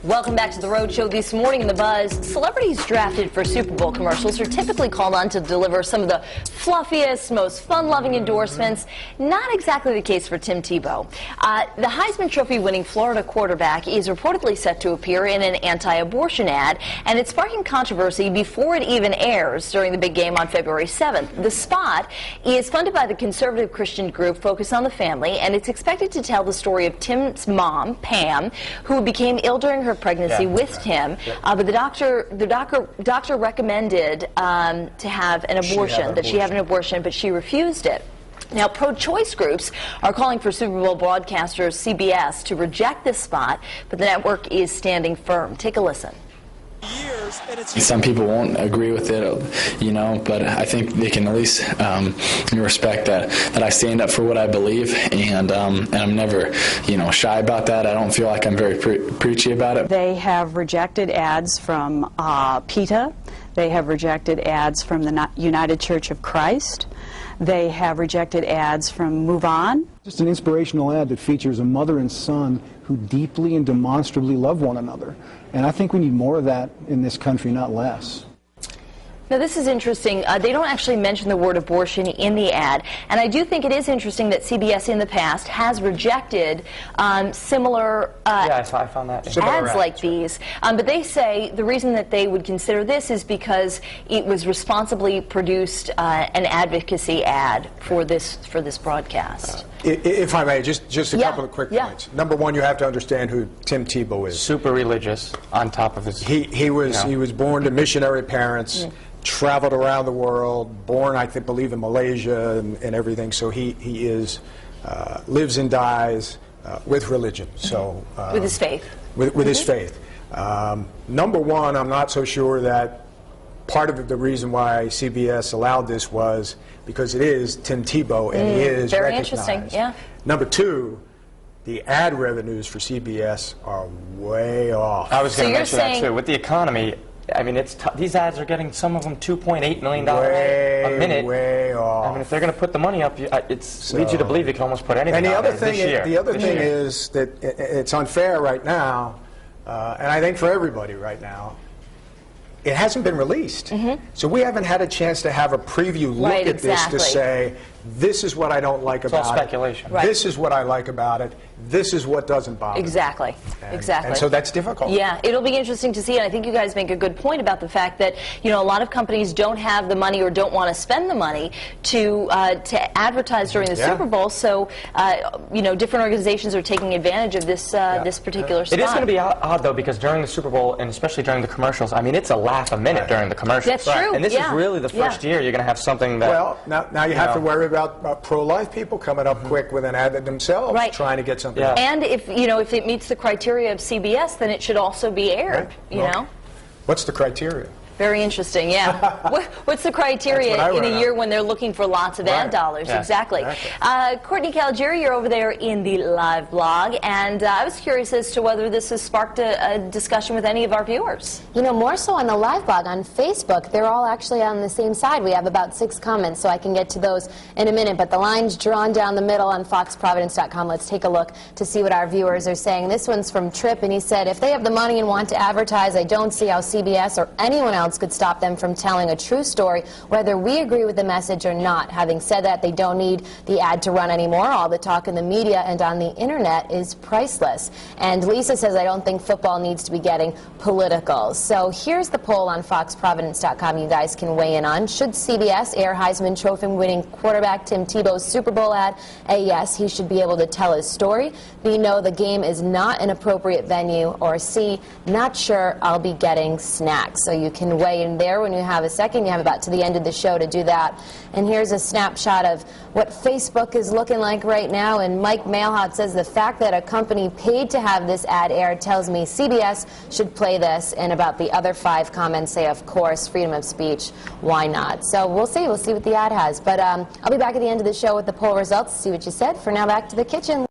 Welcome back to The Road Show. This morning in The Buzz, celebrities drafted for Super Bowl commercials are typically called on to deliver some of the fluffiest, most fun-loving endorsements. Not exactly the case for Tim Tebow. The Heisman Trophy-winning Florida quarterback is reportedly set to appear in an anti-abortion ad, and it's sparking controversy before it even airs during the big game on February 7th. The spot is funded by the conservative Christian group Focus on the Family, and it's expected to tell the story of Tim's mom, Pam, who became ill during her pregnancy with Tim, but the doctor recommended to have an abortion, that she have an abortion, but she refused it. Now, pro-choice groups are calling for Super Bowl broadcaster CBS to reject this spot, but the network is standing firm. Take a listen. Some people won't agree with it, you know, but I think they can at least respect that I stand up for what I believe, and I'm never, shy about that. I don't feel like I'm very preachy about it. They have rejected ads from PETA. They have rejected ads from the United Church of Christ. They have rejected ads from Move On. Just an inspirational ad that features a mother and son who deeply and demonstrably love one another. And I think we need more of that in this country, not less. Now, this is interesting. They don't actually mention the word abortion in the ad. And I do think it is interesting that CBS in the past has rejected similar I found that ads like these. But they say the reason that they would consider this is because it was responsibly produced an advocacy ad for this broadcast. If I may, just a couple of quick points. Number one, you have to understand who Tim Tebow is. Super religious on top of his... He was born to missionary parents. Traveled around the world, born, I believe, in Malaysia and everything. So he is lives and dies with religion. So with his faith. With his faith. Number one, I'm not so sure that part of the reason why CBS allowed this was because it is Tim Tebow and he is very recognized. Interesting. Yeah. Number two, the ad revenues for CBS are way off. I was going to mention that too. With the economy, I mean, these ads are getting, some of them, $2.8 million a minute. Way off. I mean, if they're going to put the money up, it leads you to believe you can almost put anything out there this year. The other thing is that it's unfair right now, and I think for everybody right now, it hasn't been released. So we haven't had a chance to have a preview look at this to say, this is what I don't like about it. It's all speculation. This is what I like about it. This is what doesn't bother me. Exactly. And so that's difficult. Yeah, it'll be interesting to see, and I think you guys make a good point about the fact that, a lot of companies don't have the money or don't want to spend the money to advertise during the Super Bowl, so, different organizations are taking advantage of this this particular spot. It is going to be odd, though, because during the Super Bowl, and especially during the commercials, I mean, it's a laugh a minute during the commercials. That's true. And this is really the first year you're going to have something that... Well, now you have to worry about pro-life people coming up quick with an ad that themselves trying to get something. And if it meets the criteria of CBS, then it should also be aired. You know. What's the criteria? Very interesting, yeah. What's the criteria in a year when they're looking for lots of ad dollars? Yeah, exactly. Courtney Calgieri, you're over there in the live blog, and I was curious as to whether this has sparked a discussion with any of our viewers. More so on the live blog. On Facebook, they're all actually on the same side. We have about 6 comments, so I can get to those in a minute. But the line's drawn down the middle on foxprovidence.com. Let's take a look to see what our viewers are saying. This one's from Tripp, and he said, if they have the money and want to advertise, I don't see how CBS or anyone else could stop them from telling a true story, whether we agree with the message or not. Having said that, they don't need the ad to run anymore. All the talk in the media and on the internet is priceless. And Lisa says, I don't think football needs to be getting political. So here's the poll on foxprovidence.com you guys can weigh in on. Should CBS air Heisman Trophy winning quarterback Tim Tebow's Super Bowl ad? A, yes, he should be able to tell his story. B, no, the game is not an appropriate venue. Or C, not sure, I'll be getting snacks. So you can weigh in there when you have a second. You have about to the end of the show to do that. And here's a snapshot of what Facebook is looking like right now. And Mike Mailhot says the fact that a company paid to have this ad aired tells me CBS should play this. And about the other 5 comments say, of course, freedom of speech, why not? So we'll see what the ad has. But I'll be back at the end of the show with the poll results, see what you said. For now, back to the kitchen.